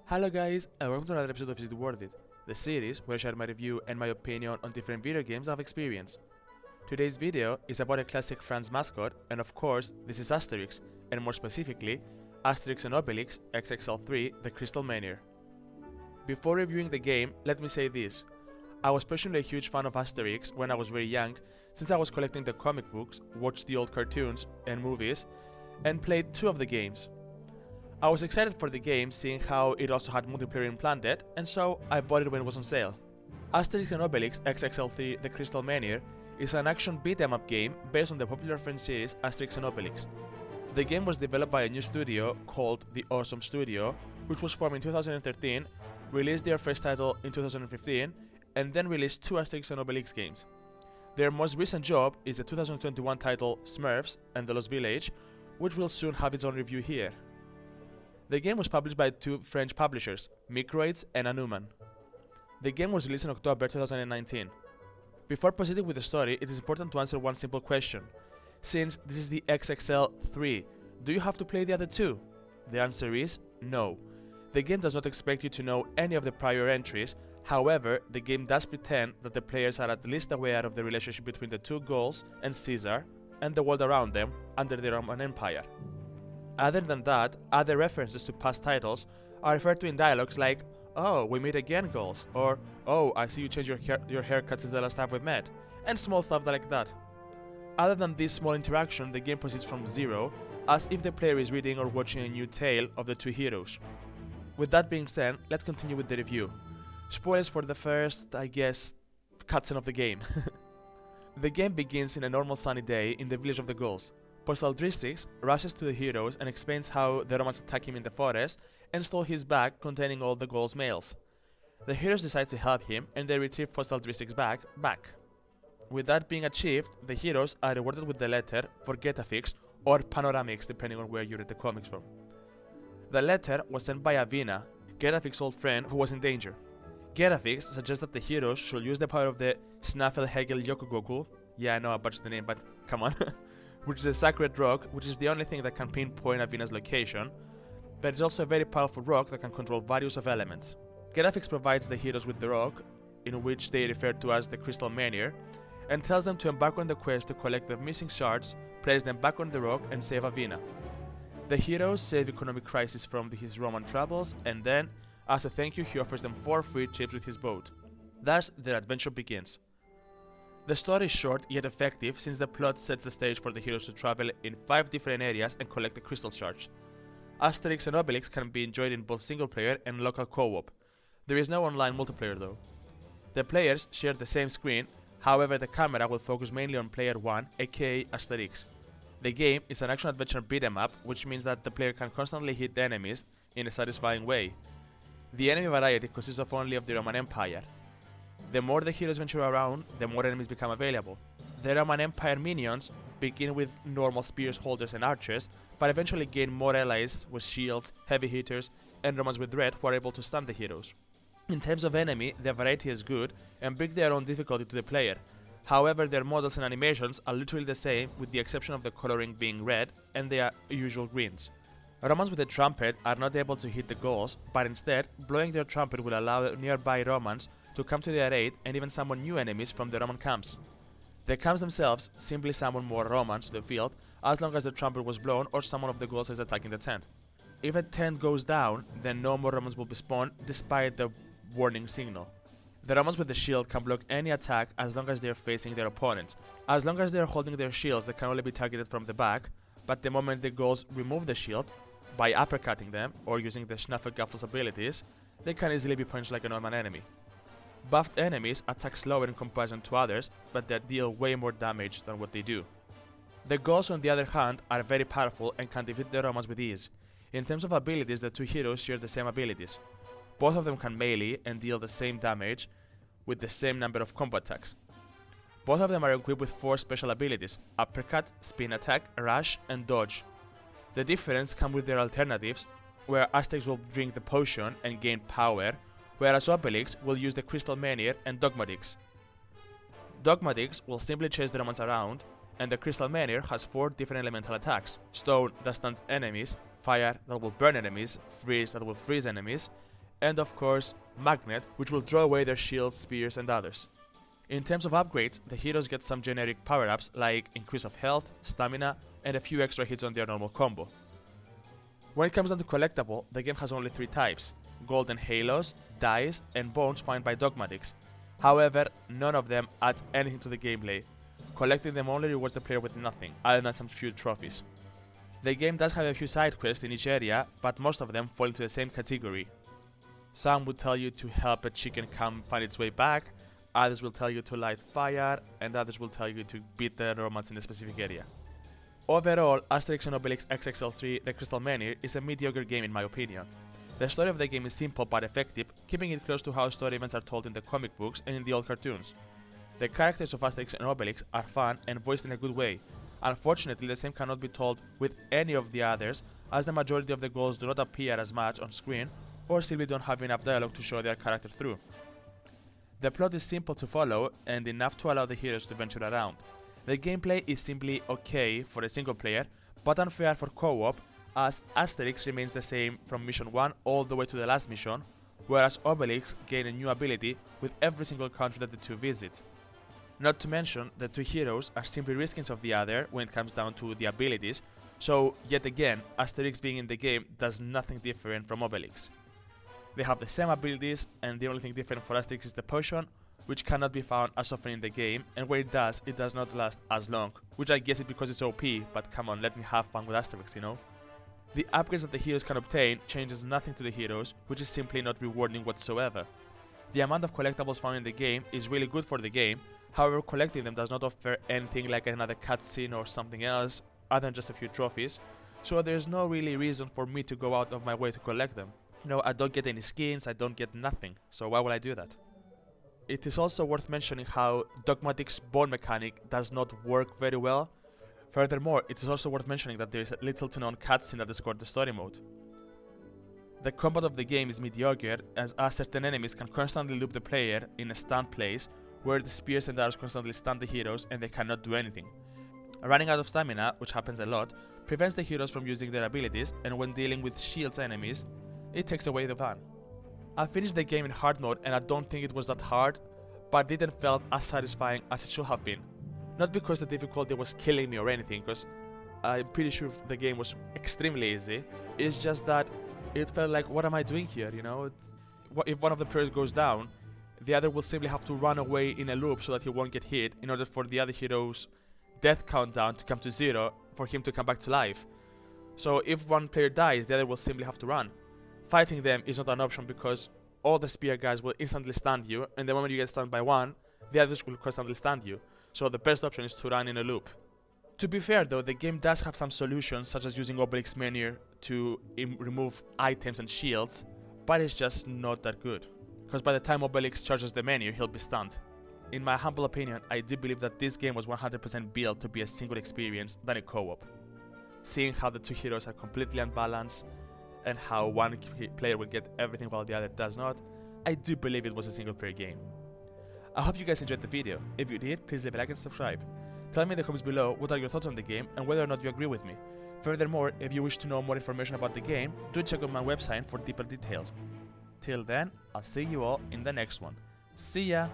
Hello guys, and welcome to another episode of Is It Worth It, the series where I share my review and my opinion on different video games I've experienced. Today's video is about a classic France mascot, and of course, this is Asterix, and more specifically, Asterix Obelix XXL3, the Crystal Menhir. Before reviewing the game, let me say this. I was personally a huge fan of Asterix when I was very young, since I was collecting the comic books, watched the old cartoons and movies, and played 2 of the games. I was excited for the game, seeing how it also had multiplayer implanted, and so I bought it when it was on sale. Asterix Obelix XXL3 The Crystal Menhir is an action beat-em-up game based on the popular French series Asterix and Obelix. The game was developed by a new studio called the Osome Studio, which was formed in 2013, released their first title in 2015, and then released 2 Asterix and Obelix games. Their most recent job is the 2021 title Smurfs and the Lost Village, which will soon have its own review here. The game was published by 2 French publishers, Microids and Anuman. The game was released in October 2019. Before proceeding with the story, it is important to answer one simple question. Since this is the XXL3, do you have to play the other 2? The answer is no. The game does not expect you to know any of the prior entries, however, the game does pretend that the players are at least aware of the relationship between the 2 Gauls and Caesar, and the world around them under the Roman Empire. Other than that, other references to past titles are referred to in dialogues like, "Oh, we meet again, Gauls," or "Oh, I see you changed your haircut since the last time we met," and small stuff like that. Other than this small interaction, the game proceeds from zero, as if the player is reading or watching a new tale of the 2 heroes. With that being said, let's continue with the review. Spoilers for the first, cutscene of the game. The game begins in a normal sunny day in the village of the Gauls. Asterix rushes to the heroes and explains how the Romans attacked him in the forest and stole his bag containing all the Gauls' mails. The heroes decide to help him and they retrieve Asterix's bag back. With that being achieved, the heroes are rewarded with the letter for Getafix or Panoramics depending on where you read the comics from. The letter was sent by Avina, Getafix's old friend who was in danger. Getafix suggests that the heroes should use the power of the Snafelhegel Yokugokul, yeah I know I butchered the name but come on, which is a sacred rock, which is the only thing that can pinpoint Avina's location, but it's also a very powerful rock that can control various of elements. Getafix provides the heroes with the rock, in which they refer to as the Crystal Menhir, and tells them to embark on the quest to collect the missing shards, place them back on the rock, and save Avina. The heroes save economic crisis from his Roman troubles, and then, as a thank you, he offers them 4 free trips with his boat. Thus, their adventure begins. The story is short yet effective since the plot sets the stage for the heroes to travel in 5 different areas and collect the crystal shards. Asterix and Obelix can be enjoyed in both single player and local co-op. There is no online multiplayer though. The players share the same screen, however the camera will focus mainly on player 1, aka Asterix. The game is an action-adventure beat-em-up, which means that the player can constantly hit enemies in a satisfying way. The enemy variety consists of only of the Roman Empire. The more the heroes venture around, the more enemies become available. The Roman Empire minions begin with normal spears holders and archers, but eventually gain more allies with shields, heavy hitters, and Romans with red who are able to stun the heroes. In terms of enemy, the variety is good and bring their own difficulty to the player. However, their models and animations are literally the same with the exception of the coloring being red and their usual greens. Romans with a trumpet are not able to hit the Gauls, but instead, blowing their trumpet will allow nearby Romans to come to their aid and even summon new enemies from the Roman camps. The camps themselves simply summon more Romans to the field as long as the trumpet was blown or someone of the Gauls is attacking the tent. If a tent goes down, then no more Romans will be spawned despite the warning signal. The Romans with the shield can block any attack as long as they are facing their opponents. As long as they are holding their shields, they can only be targeted from the back, but the moment the Gauls remove the shield, by uppercutting them or using the Snafelgafel's abilities, they can easily be punched like a normal enemy. Buffed enemies attack slower in comparison to others, but they deal way more damage than what they do. The Gauls on the other hand are very powerful and can defeat the Romans with ease. In terms of abilities, the 2 heroes share the same abilities. Both of them can melee and deal the same damage with the same number of combo attacks. Both of them are equipped with 4 special abilities: uppercut, spin attack, rush, and dodge. The difference comes with their alternatives, where Asterix will drink the potion and gain power, whereas Obelix will use the Crystal Menhir and Dogmatics. Dogmatics will simply chase the Romans around, and the Crystal Menhir has 4 different elemental attacks: Stone that stuns enemies, Fire that will burn enemies, Freeze that will freeze enemies, and of course Magnet, which will draw away their shields, spears and others. In terms of upgrades, the heroes get some generic power-ups like increase of health, stamina, and a few extra hits on their normal combo. When it comes down to collectible, the game has only 3 types: golden halos, dice, and bones found by dogmatics. However, none of them add anything to the gameplay. Collecting them only rewards the player with nothing, other than some few trophies. The game does have a few side quests in each area, but most of them fall into the same category. Some would tell you to help a chicken come find its way back, others will tell you to light fire, and others will tell you to beat the romance in a specific area. Overall, Asterix Obelix XXL3 The Crystal Menhir is a mediocre game in my opinion. The story of the game is simple but effective, keeping it close to how story events are told in the comic books and in the old cartoons. The characters of Asterix and Obelix are fun and voiced in a good way. Unfortunately, the same cannot be told with any of the others, as the majority of the goals do not appear as much on screen or simply don't have enough dialogue to show their character through. The plot is simple to follow and enough to allow the heroes to venture around. The gameplay is simply okay for a single player, but unfair for co-op, as Asterix remains the same from mission 1 all the way to the last mission, whereas Obelix gain a new ability with every single country that the two visit. Not to mention, the two heroes are simply reskins of the other when it comes down to the abilities, so yet again, Asterix being in the game does nothing different from Obelix. They have the same abilities, and the only thing different for Asterix is the potion, which cannot be found as often in the game, and when it does not last as long, which I guess is because it's OP, but come on, let me have fun with Asterix, you know? The upgrades that the heroes can obtain changes nothing to the heroes, which is simply not rewarding whatsoever. The amount of collectibles found in the game is really good for the game, however collecting them does not offer anything like another cutscene or something else, other than just a few trophies, so there's no really reason for me to go out of my way to collect them. You know, I don't get any skins, I don't get nothing, so why would I do that? It is also worth mentioning how Dogmatic's bone mechanic does not work very well. Furthermore, it is also worth mentioning that there is little to none cutscene that escort the story mode. The combat of the game is mediocre, as certain enemies can constantly loop the player in a stunned place, where the spears and arrows constantly stun the heroes and they cannot do anything. Running out of stamina, which happens a lot, prevents the heroes from using their abilities, and when dealing with shields enemies, it takes away the fun. I finished the game in hard mode and I don't think it was that hard, but it didn't feel as satisfying as it should have been. Not because the difficulty was killing me or anything, because I'm pretty sure the game was extremely easy, it's just that it felt like, what am I doing here, you know? If one of the players goes down, the other will simply have to run away in a loop so that he won't get hit in order for the other hero's death countdown to come to 0 for him to come back to life. So if one player dies, the other will simply have to run. Fighting them is not an option because all the spear guys will instantly stun you, and the moment you get stunned by one, the others will constantly stun you. So the best option is to run in a loop. To be fair though, the game does have some solutions, such as using Obelix Menhir to remove items and shields, but it's just not that good. Because by the time Obelix charges the Menhir, he'll be stunned. In my humble opinion, I do believe that this game was 100% built to be a single experience than a co-op. Seeing how the two heroes are completely unbalanced, and how one player will get everything while the other does not, I do believe it was a single player game. I hope you guys enjoyed the video. If you did, please leave a like and subscribe. Tell me in the comments below what are your thoughts on the game and whether or not you agree with me. Furthermore, if you wish to know more information about the game, do check out my website for deeper details. Till then, I'll see you all in the next one. See ya!